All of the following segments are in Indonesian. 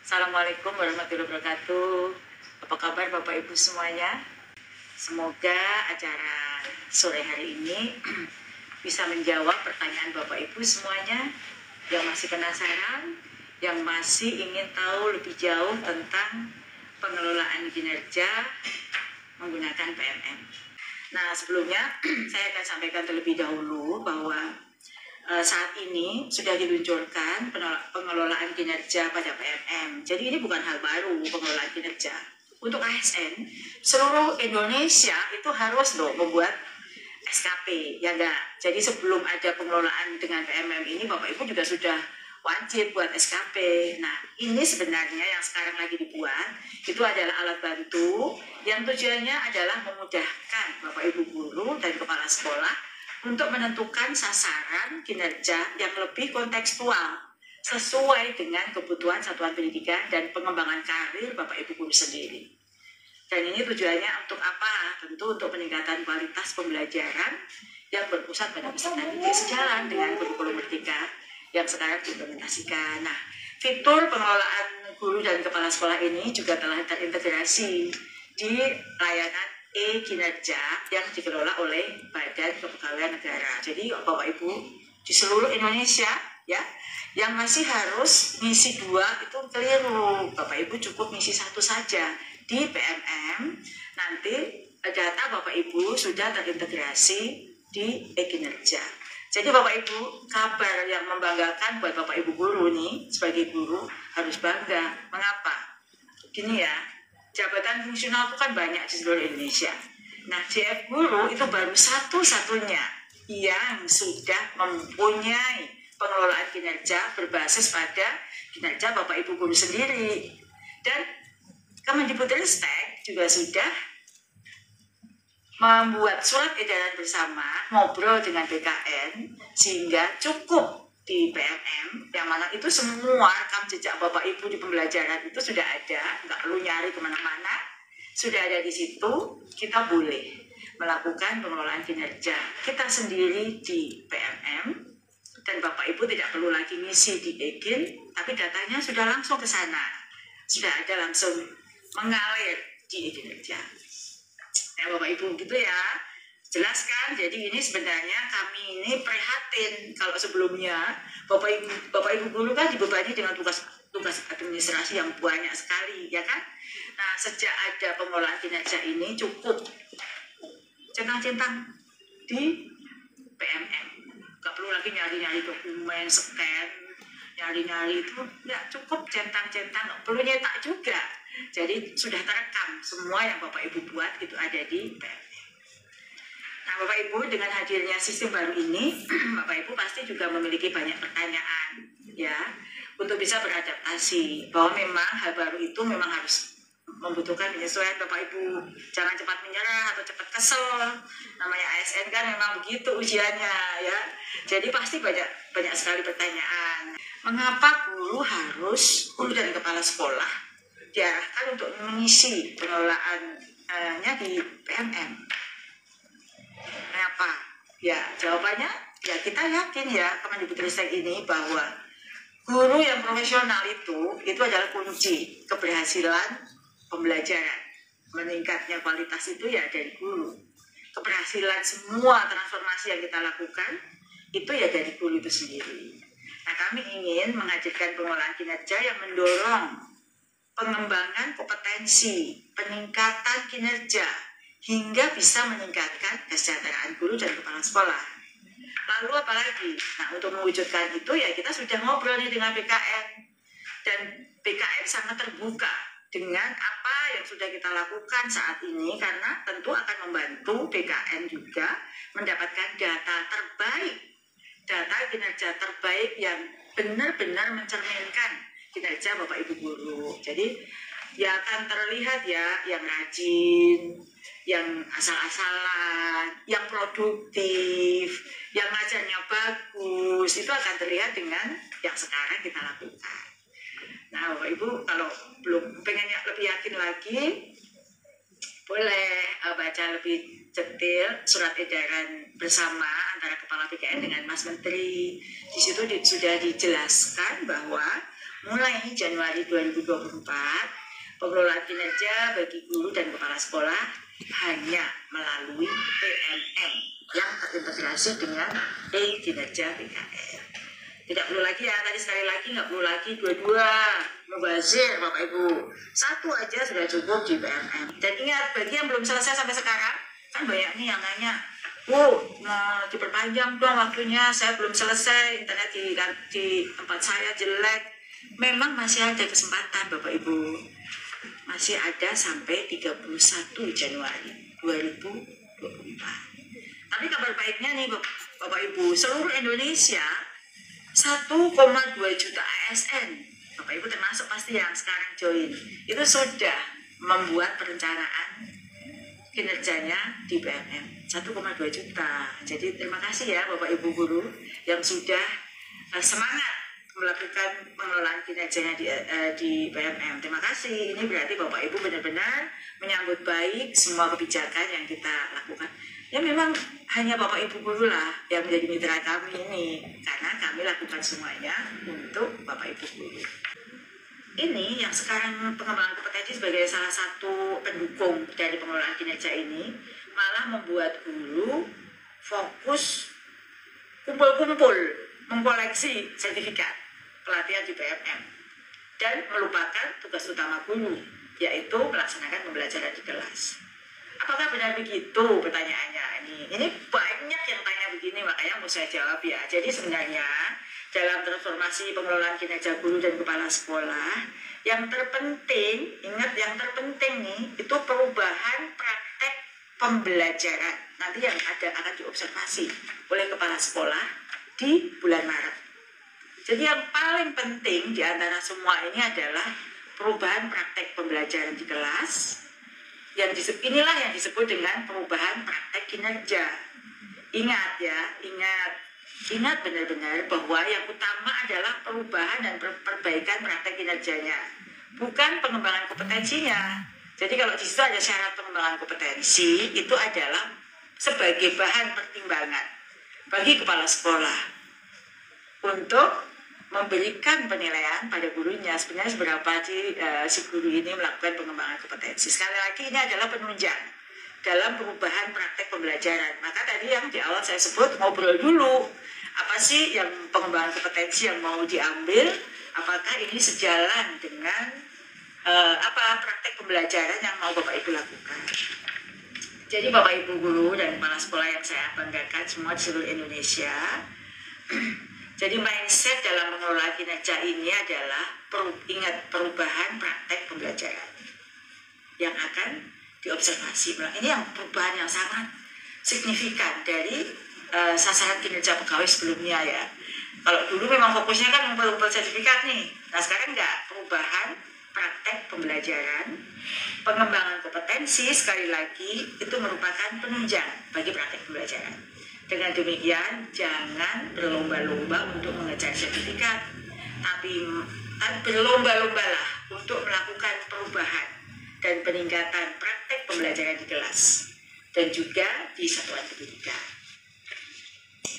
Assalamualaikum warahmatullahi wabarakatuh. Apa kabar Bapak Ibu semuanya? Semoga acara sore hari ini bisa menjawab pertanyaan Bapak Ibu semuanya yang masih penasaran, yang masih ingin tahu lebih jauh tentang pengelolaan kinerja menggunakan PMM. Nah, sebelumnya saya akan sampaikan terlebih dahulu bahwa saat ini sudah diluncurkan pengelolaan kinerja pada PMM. Jadi ini bukan hal baru pengelolaan kinerja. Untuk ASN, seluruh Indonesia itu harus membuat SKP, ya enggak? Jadi sebelum ada pengelolaan dengan PMM ini, Bapak Ibu juga sudah wajib buat SKP. Nah, ini sebenarnya yang sekarang lagi dibuat, itu adalah alat bantu yang tujuannya adalah memudahkan Bapak Ibu guru dan kepala sekolah untuk menentukan sasaran kinerja yang lebih kontekstual sesuai dengan kebutuhan satuan pendidikan dan pengembangan karir Bapak Ibu guru sendiri. Dan ini tujuannya untuk apa? Tentu untuk peningkatan kualitas pembelajaran yang berpusat pada peserta didik sejalan dengan kurikulum Merdeka yang sekarang diimplementasikan. Nah, fitur pengelolaan guru dan kepala sekolah ini juga telah terintegrasi di layanan e-kinerja yang dikelola oleh Badan Kepegawaian Negara. Jadi Bapak Ibu di seluruh Indonesia ya, yang masih harus ngisi 2 itu keliru. Bapak Ibu cukup ngisi 1 saja. Di PMM nanti data Bapak Ibu sudah terintegrasi di e-kinerja. Jadi Bapak Ibu, kabar yang membanggakan buat Bapak Ibu guru nih, sebagai guru harus bangga. Mengapa? Gini ya, jabatan fungsional itu kan banyak di seluruh Indonesia. Nah, JF Guru itu baru satu-satunya yang sudah mempunyai pengelolaan kinerja berbasis pada kinerja Bapak Ibu guru sendiri. Dan Kemendikbudristek juga sudah membuat surat edaran bersama, ngobrol dengan BKN, sehingga cukup di PMM, yang mana itu semua rekam jejak Bapak Ibu di pembelajaran itu sudah ada, nggak perlu nyari kemana-mana, sudah ada di situ, kita boleh melakukan pengelolaan kinerja kita sendiri di PMM, dan Bapak Ibu tidak perlu lagi ngisi di EGIN, tapi datanya sudah langsung ke sana, sudah ada langsung mengalir di kinerja. Ya Bapak Ibu gitu ya, jelaskan. Jadi ini sebenarnya kami ini prihatin kalau sebelumnya Bapak Ibu guru kan dibebani dengan tugas administrasi yang banyak sekali, ya kan? Nah, sejak ada pengelolaan kinerja ini cukup centang-centang di PMM, nggak perlu lagi nyari-nyari dokumen, scan, nyari-nyari itu ya cukup centang-centang, nggak perlu nyetak juga. Jadi sudah terekam semua yang Bapak Ibu buat itu ada di PMM. Nah Bapak Ibu, dengan hadirnya sistem baru ini, Bapak Ibu pasti juga memiliki banyak pertanyaan ya, untuk bisa beradaptasi bahwa memang hal baru itu memang harus membutuhkan penyesuaian. Bapak Ibu jangan cepat menyerah atau cepat kesel, namanya ASN kan memang begitu ujiannya ya. Jadi pasti banyak sekali pertanyaan. Mengapa guru dan kepala sekolah diarahkan untuk mengisi pengelolaannya di PMM? Kenapa? Ya jawabannya ya kita yakin ya Kemendikbudristek ini bahwa guru yang profesional itu adalah kunci keberhasilan pembelajaran. Meningkatnya kualitas itu ya dari guru. Keberhasilan semua transformasi yang kita lakukan itu ya dari guru itu sendiri. Nah kami ingin menghadirkan pengelolaan kinerja yang mendorong pengembangan kompetensi, peningkatan kinerja, hingga bisa meningkatkan kesejahteraan guru dan kepala sekolah. Lalu apalagi? Nah untuk mewujudkan itu ya kita sudah ngobrol nih dengan BKN. Dan BKN sangat terbuka dengan apa yang sudah kita lakukan saat ini, karena tentu akan membantu BKN juga mendapatkan data terbaik, data kinerja terbaik yang benar-benar mencerminkan kinerja Bapak Ibu guru. Jadi ya akan terlihat ya yang rajin, yang asal-asalan, yang produktif, yang ngajarnya bagus, itu akan terlihat dengan yang sekarang kita lakukan. Nah Bapak Ibu kalau belum pengen lebih yakin lagi, boleh baca lebih detail surat edaran bersama antara Kepala BKN dengan Mas Menteri. Di situ sudah dijelaskan bahwa mulai Januari 2024, pengelolaan kinerja bagi guru dan kepala sekolah hanya melalui PMM yang terintegrasi dengan kinerja PKN. Tidak perlu lagi ya, tadi sekali lagi nggak perlu lagi dua-dua mubazir Bapak Ibu. Satu aja sudah cukup di PMM. Dan ingat, bagi yang belum selesai sampai sekarang, kan banyak nih yang nanya, mau diperpanjang dong waktunya, saya belum selesai, internet di tempat saya jelek. Memang masih ada kesempatan Bapak Ibu. Masih ada sampai 31 Januari 2024. Tapi kabar baiknya nih Bapak Ibu, seluruh Indonesia 1,2 juta ASN, Bapak Ibu termasuk pasti yang sekarang join, itu sudah membuat perencanaan kinerjanya di BMM 1,2 juta. Jadi terima kasih ya Bapak Ibu guru yang sudah semangat melakukan pengelolaan kinerjanya di BMM. Terima kasih. Ini berarti Bapak Ibu benar-benar menyambut baik semua kebijakan yang kita lakukan. Ya memang hanya Bapak Ibu guru lah yang menjadi mitra kami ini, karena kami lakukan semuanya untuk Bapak Ibu guru. Ini yang sekarang pengembangan kompetensi sebagai salah satu pendukung dari pengelolaan kinerja ini malah membuat guru fokus kumpul-kumpul mengkoleksi sertifikat pelatihan di BMM dan melupakan tugas utama guru, yaitu melaksanakan pembelajaran di kelas. Apakah benar begitu pertanyaannya? Ini banyak yang tanya begini, makanya mau saya jawab ya. Jadi sebenarnya dalam transformasi pengelolaan kinerja guru dan kepala sekolah, yang terpenting, ingat yang terpenting nih, itu perubahan praktek pembelajaran. Nanti yang akan diobservasi oleh kepala sekolah di bulan Maret. Jadi yang paling penting di antara semua ini adalah perubahan praktek pembelajaran di kelas. Inilah yang disebut dengan perubahan praktek kinerja. Ingat ya, ingat benar-benar bahwa yang utama adalah perubahan dan perbaikan praktek kinerjanya, bukan pengembangan kompetensinya. Jadi kalau di situ ada syarat pengembangan kompetensi, itu adalah sebagai bahan pertimbangan bagi kepala sekolah untuk memberikan penilaian pada gurunya sebenarnya seberapa si guru ini melakukan pengembangan kompetensi. Sekali lagi ini adalah penunjang dalam perubahan praktek pembelajaran. Maka tadi yang di awal saya sebut, ngobrol dulu apa sih yang pengembangan kompetensi yang mau diambil, apakah ini sejalan dengan praktek pembelajaran yang mau Bapak Ibu lakukan. Jadi Bapak Ibu guru dan kepala sekolah yang saya banggakan semua di seluruh Indonesia, jadi mindset dalam mengelola kinerja ini adalah ingat perubahan praktek pembelajaran yang akan diobservasi. Ini yang perubahan yang sangat signifikan dari sasaran kinerja pegawai sebelumnya ya. Kalau dulu memang fokusnya kan mengumpul sertifikat nih. Nah sekarang enggak, perubahan praktek pembelajaran, pengembangan kompetensi sekali lagi itu merupakan penunjang bagi praktek pembelajaran. Dengan demikian, jangan berlomba-lomba untuk mengejar sertifikat, tapi berlomba-lombalah untuk melakukan perubahan dan peningkatan praktek pembelajaran di kelas dan juga di satuan pendidikan.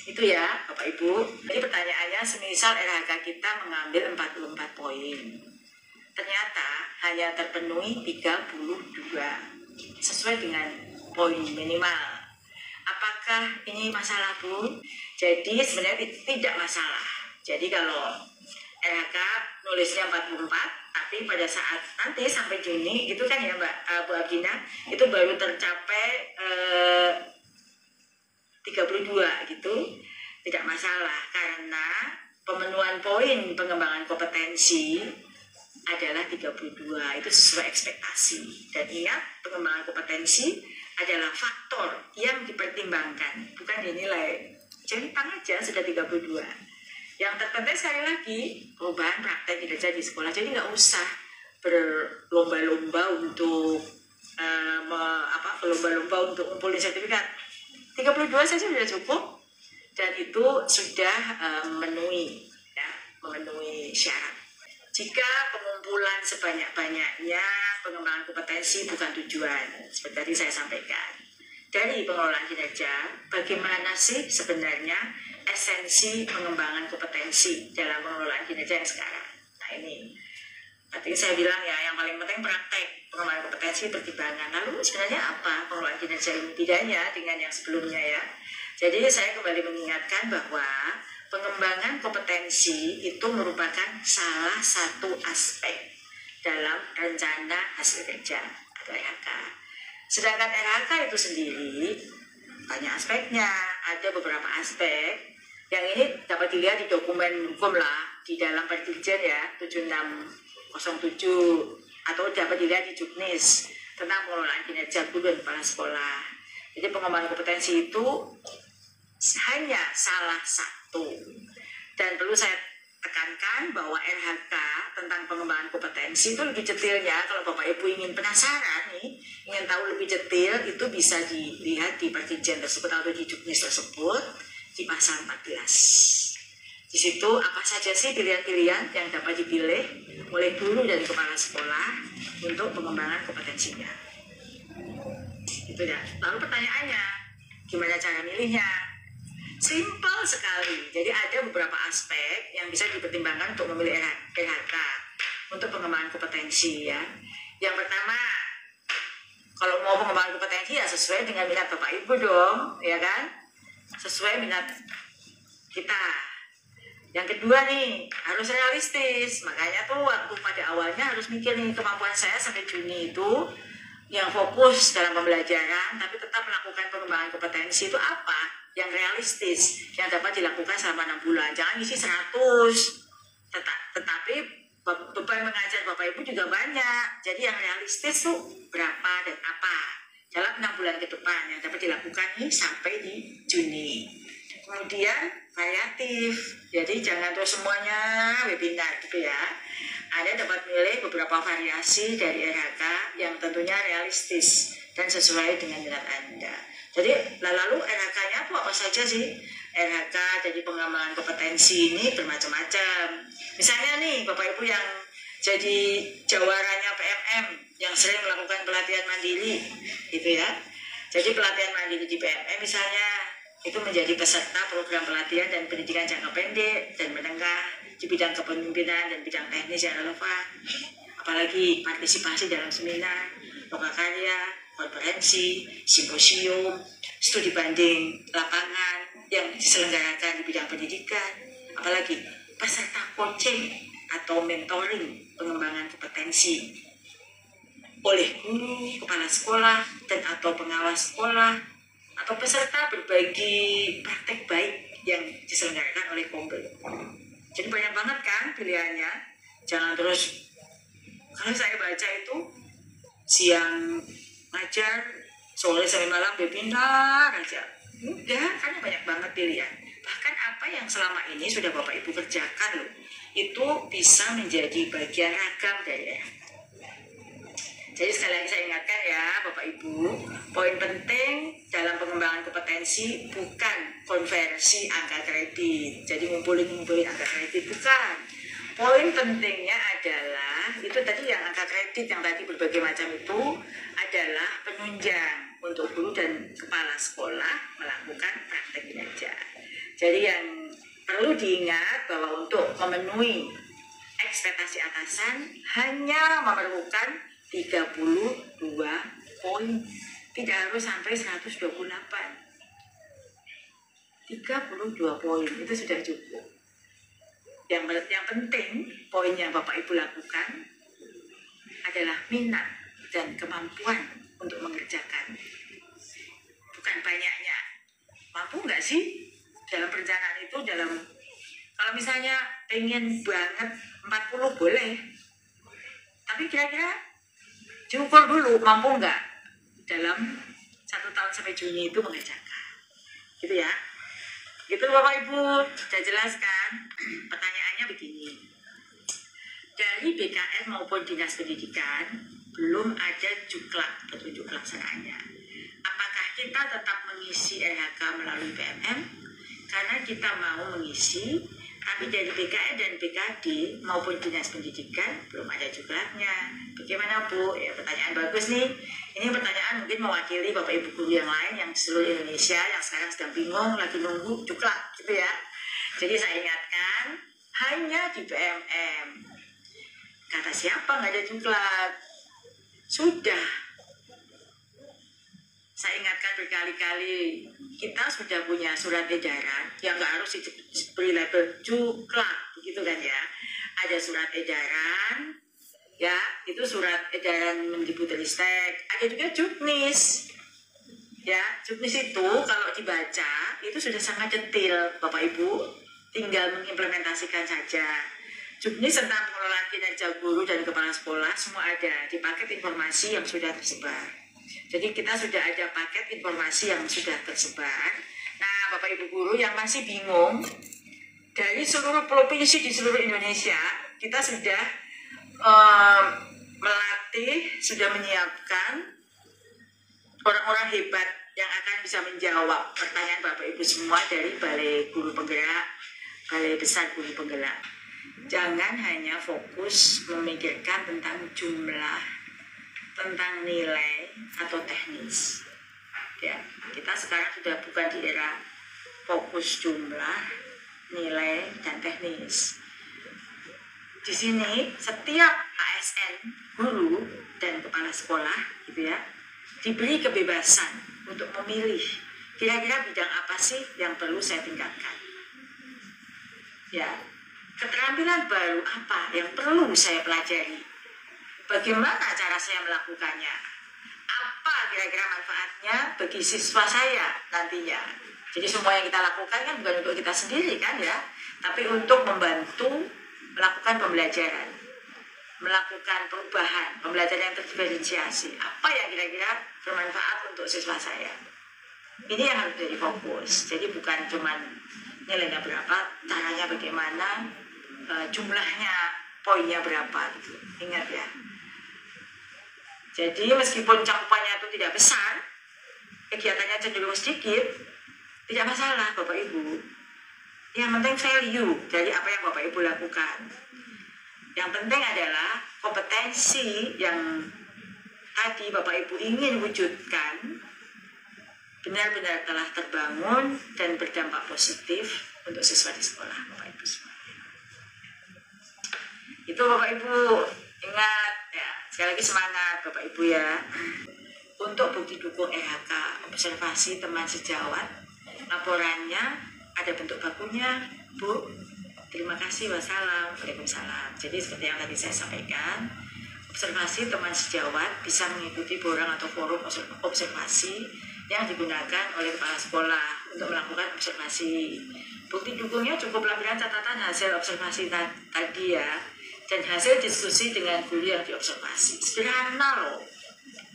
Itu ya, Bapak Ibu. Jadi pertanyaannya, semisal RHK kita mengambil 44 poin, ternyata hanya terpenuhi 32 sesuai dengan poin minimal. Apakah ini masalah, Bu? Jadi sebenarnya tidak masalah. Jadi kalau RHK nulisnya 44, tapi pada saat nanti sampai Juni itu kan ya Bu Abdina, itu baru tercapai 32 gitu, tidak masalah karena pemenuhan poin pengembangan kompetensi adalah 32, itu sesuai ekspektasi. Dan ingat, pengembangan kompetensi adalah faktor yang dipertimbangkan, bukan dinilai. Centang aja sudah 32. Yang terpenting sekali lagi, perubahan praktek kinerja di sekolah. Jadi nggak usah berlomba-lomba untuk berlomba-lomba untuk ngumpulin sertifikat. 32 saja sudah cukup dan itu sudah memenuhi syarat. Jika pengumpulan sebanyak-banyaknya pengembangan kompetensi bukan tujuan, seperti tadi saya sampaikan. Dari pengelolaan kinerja, bagaimana sih sebenarnya esensi pengembangan kompetensi dalam pengelolaan kinerja yang sekarang? Nah ini, tadi saya bilang ya, yang paling penting praktek, pengembangan kompetensi, pertimbangan. Lalu sebenarnya apa pengelolaan kinerja ini? Bedanya dengan yang sebelumnya ya. Jadi saya kembali mengingatkan bahwa pengembangan kompetensi itu merupakan salah satu aspek dalam rencana hasil kerja atau RHK. Sedangkan RHK itu sendiri banyak aspeknya, ada beberapa aspek yang ini dapat dilihat di dokumen hukum lah, di dalam Perdirjen ya 7607, atau dapat dilihat di Juknis tentang pengelolaan kinerja guru dan kepala sekolah. Jadi pengembangan kompetensi itu hanya salah satu, dan perlu saya tekankan bahwa RHK tentang pengembangan kompetensi itu lebih detailnya. Kalau Bapak Ibu ingin penasaran nih, ingin tahu lebih detail, itu bisa dilihat di Perdirjen tersebut atau di Juknis tersebut di pasal 14. Di situ apa saja sih pilihan-pilihan yang dapat dipilih oleh guru dan kepala sekolah untuk pengembangan kompetensinya. Itu ya. Lalu pertanyaannya, gimana cara milihnya? Simpel sekali. Jadi ada beberapa aspek yang bisa dipertimbangkan untuk memilih RHK untuk pengembangan kompetensi ya. Yang pertama, kalau mau pengembangan kompetensi ya sesuai dengan minat Bapak Ibu dong, ya kan? Sesuai minat kita. Yang kedua nih, harus realistis. Makanya tuh waktu pada awalnya harus mikir nih, kemampuan saya sampai Juni itu yang fokus dalam pembelajaran tapi tetap melakukan pengembangan kompetensi itu apa? Yang realistis, yang dapat dilakukan selama 6 bulan. Jangan isi 100. Tetapi beban mengajar Bapak Ibu juga banyak. Jadi yang realistis tuh berapa dan apa dalam 6 bulan ke depan yang dapat dilakukan nih sampai di Juni. Kemudian variatif, jadi jangan terus semuanya webinar gitu ya. Anda dapat milih beberapa variasi dari RHK yang tentunya realistis dan sesuai dengan minat Anda. Jadi lalu RHK-nya apa saja sih? RHK jadi pengembangan kompetensi ini bermacam-macam. Misalnya nih Bapak Ibu yang jadi jawaranya PMM yang sering melakukan pelatihan mandiri gitu ya. Jadi pelatihan mandiri di PMM misalnya itu menjadi peserta program pelatihan dan pendidikan jangka pendek dan menengah di bidang kepemimpinan dan bidang teknis yang relevan. Apalagi partisipasi dalam seminar, lokakarya, konferensi, simposium, studi banding lapangan yang diselenggarakan di bidang pendidikan. Apalagi peserta coaching atau mentoring pengembangan kompetensi oleh guru, kepala sekolah, dan atau pengawas sekolah, atau peserta berbagi praktek baik yang diselenggarakan oleh Kombe. Jadi banyak banget kan pilihannya. Jangan terus, kalau saya baca itu siang ngajar, sore sampai malam webinar aja. Udah, kan banyak banget pilihan. Bahkan apa yang selama ini sudah Bapak Ibu kerjakan loh, itu bisa menjadi bagian ragam dari RHK. Jadi sekali lagi saya ingatkan ya Bapak Ibu, poin penting dalam pengembangan kompetensi bukan konversi angka kredit. Jadi ngumpulin angka kredit, bukan. Poin pentingnya adalah, itu tadi yang angka kredit yang tadi berbagai macam itu adalah penunjang untuk guru dan kepala sekolah melakukan praktek kinerja. Jadi yang perlu diingat bahwa untuk memenuhi ekspektasi atasan hanya memerlukan 32 poin, tidak harus sampai 128. 32 poin itu sudah cukup. Yang penting poin yang Bapak Ibu lakukan adalah minat dan kemampuan untuk mengerjakan, bukan banyaknya. Mampu nggak sih dalam perencanaan itu, kalau misalnya pengen banget 40 boleh, tapi kira-kira diukur dulu mampu nggak dalam 1 tahun sampai Juni itu mengerjakan, gitu ya. Gitu Bapak Ibu, sudah jelaskan. Pertanyaannya begini, dari BKN maupun Dinas Pendidikan belum ada juklak petunjuk pelaksanaannya. Apakah kita tetap mengisi RHK melalui PMM? Karena kita mau mengisi, tapi dari BKN dan BKD maupun Dinas Pendidikan belum ada juklaknya. Bagaimana Bu? Ya, pertanyaan bagus nih. Ini pertanyaan mungkin mewakili Bapak Ibu guru yang lain yang seluruh Indonesia yang sekarang sedang bingung, lagi nunggu juklak gitu ya. Jadi saya ingatkan, hanya di PMM Kata siapa nggak ada diklat? Sudah. Saya ingatkan berkali-kali, kita sudah punya surat edaran yang nggak harus diberi label coklat, begitu kan ya. Ada surat edaran, ya itu surat edaran Mendikbudristek. Ada juga juknis, ya juknis itu kalau dibaca itu sudah sangat detail, Bapak Ibu, tinggal mengimplementasikan saja. Juknis tentang pengelolaan kinerja guru dan kepala sekolah semua ada di paket informasi yang sudah tersebar. Jadi kita sudah ada paket informasi yang sudah tersebar. Nah, Bapak Ibu guru yang masih bingung, dari seluruh provinsi di seluruh Indonesia, kita sudah melatih, sudah menyiapkan orang-orang hebat yang akan bisa menjawab pertanyaan Bapak Ibu semua dari Balai Guru Penggerak, Balai Besar Guru Penggerak. Jangan hanya fokus memikirkan tentang jumlah, tentang nilai atau teknis. Ya, kita sekarang sudah bukan di era fokus jumlah, nilai dan teknis. Di sini setiap ASN, guru dan kepala sekolah gitu ya, diberi kebebasan untuk memilih kira-kira bidang apa sih yang perlu saya tingkatkan. Ya, keterampilan baru apa yang perlu saya pelajari. Bagaimana cara saya melakukannya? Apa kira-kira manfaatnya bagi siswa saya nantinya? Jadi semua yang kita lakukan kan bukan untuk kita sendiri kan ya, tapi untuk membantu melakukan pembelajaran, melakukan perubahan, pembelajaran yang terdiferensiasi. Apa yang kira-kira bermanfaat untuk siswa saya? Ini yang harus jadi fokus. Jadi bukan cuma nilainya berapa, caranya bagaimana, jumlahnya, poinnya berapa gitu. Ingat ya. Jadi meskipun cakupannya itu tidak besar, kegiatannya cenderung sedikit, tidak masalah Bapak Ibu. Yang penting value dari apa yang Bapak Ibu lakukan. Yang penting adalah kompetensi yang tadi Bapak Ibu ingin wujudkan benar-benar telah terbangun dan berdampak positif untuk siswa di sekolah Bapak Ibu semua. Itu Bapak Ibu, ingat ya, sekali lagi semangat Bapak Ibu ya. Untuk bukti dukung RHK, observasi teman sejawat, laporannya ada bentuk bakunya, Bu. Terima kasih, wassalam, waalaikumsalam. Jadi seperti yang tadi saya sampaikan, observasi teman sejawat bisa mengikuti borang atau forum observasi yang digunakan oleh kepala sekolah untuk melakukan observasi. Bukti dukungnya cukup lampiran catatan hasil observasi tadi ya, dan hasil diskusi dengan guru yang diobservasi. Sederhana loh,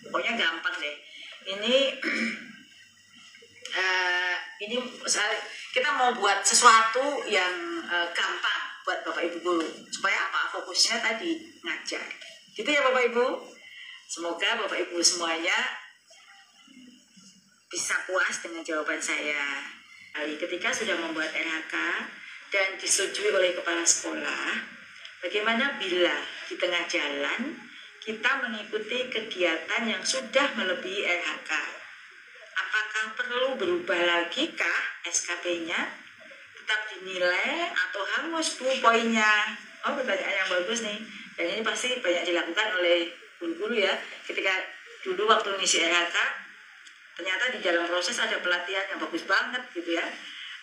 pokoknya gampang deh. Ini kita mau buat sesuatu yang gampang buat Bapak Ibu guru, supaya apa? Fokusnya tadi ngajar. Gitu ya Bapak Ibu. Semoga Bapak Ibu semuanya bisa puas dengan jawaban saya. Ketika sudah membuat RHK dan disetujui oleh kepala sekolah, bagaimana bila di tengah jalan kita mengikuti kegiatan yang sudah melebihi RHK? Apakah perlu berubah lagi kah SKP-nya? Tetap dinilai atau harus Bu poinnya? Oh, pertanyaan yang bagus nih. Dan ini pasti banyak dilakukan oleh guru-guru ya. Ketika dulu waktu ngisi RHK, ternyata di dalam proses ada pelatihan yang bagus banget gitu ya.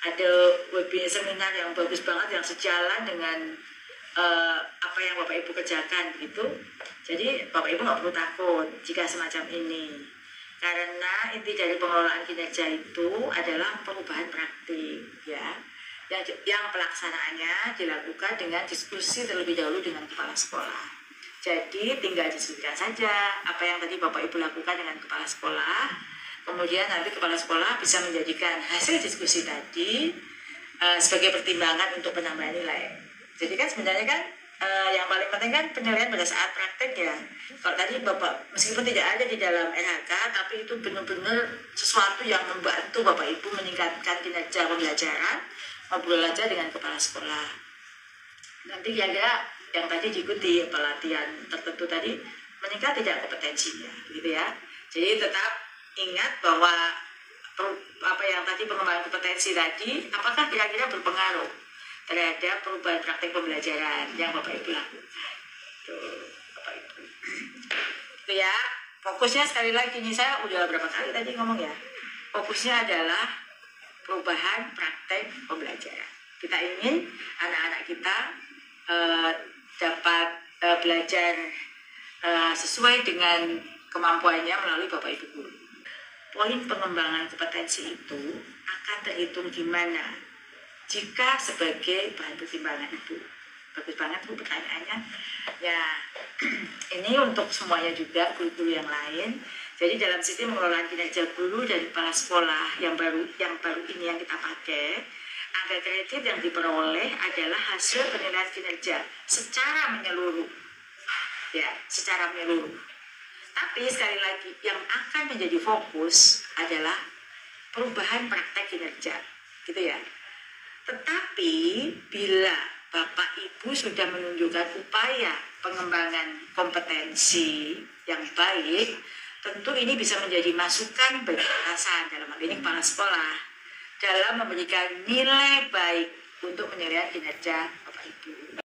Ada webinar seminar yang bagus banget yang sejalan dengan apa yang Bapak Ibu kerjakan gitu. Jadi Bapak Ibu nggak perlu takut jika semacam ini. Karena inti dari pengelolaan kinerja itu adalah perubahan praktik ya. Yang pelaksanaannya dilakukan dengan diskusi terlebih dahulu dengan kepala sekolah. Jadi tinggal diskusikan saja apa yang tadi Bapak Ibu lakukan dengan kepala sekolah. Kemudian nanti kepala sekolah bisa menjadikan hasil diskusi tadi sebagai pertimbangan untuk penambahan nilai. Jadi kan sebenarnya kan yang paling penting kan penilaian pada saat praktek ya. Kalau tadi Bapak meskipun tidak ada di dalam RHK, tapi itu benar-benar sesuatu yang membantu Bapak Ibu meningkatkan kinerja pembelajaran, ngobrol aja dengan kepala sekolah. Nanti kira-kira yang tadi diikuti pelatihan tertentu tadi meningkat tidak kompetensinya, gitu ya. Jadi tetap ingat bahwa apa yang tadi pengembangan kompetensi tadi, apakah kira-kira berpengaruh terhadap perubahan praktik pembelajaran yang Bapak Ibu lakukan. Tuh, Bapak Ibu. Itu ya. Fokusnya sekali lagi nih, saya udah berapa kali tadi ngomong ya. Fokusnya adalah perubahan praktek pembelajaran. Kita ingin anak-anak kita dapat belajar sesuai dengan kemampuannya melalui Bapak Ibu guru. Poin pengembangan kompetensi itu akan terhitung gimana jika sebagai bahan pertimbangan Ibu. Bagus banget Bu pertanyaannya. Ya, ini untuk semuanya juga guru-guru yang lain. Jadi dalam sistem pengelolaan kinerja guru dari kepala sekolah yang baru ini yang kita pakai, angka kredit yang diperoleh adalah hasil penilaian kinerja secara menyeluruh. Ya, secara menyeluruh. Tapi sekali lagi yang akan menjadi fokus adalah perubahan praktek kinerja, gitu ya. Tetapi bila Bapak Ibu sudah menunjukkan upaya pengembangan kompetensi yang baik, tentu ini bisa menjadi masukan bagi atasan, dalam hal ini kepala sekolah, dalam memberikan nilai baik untuk penilaian kinerja Bapak Ibu.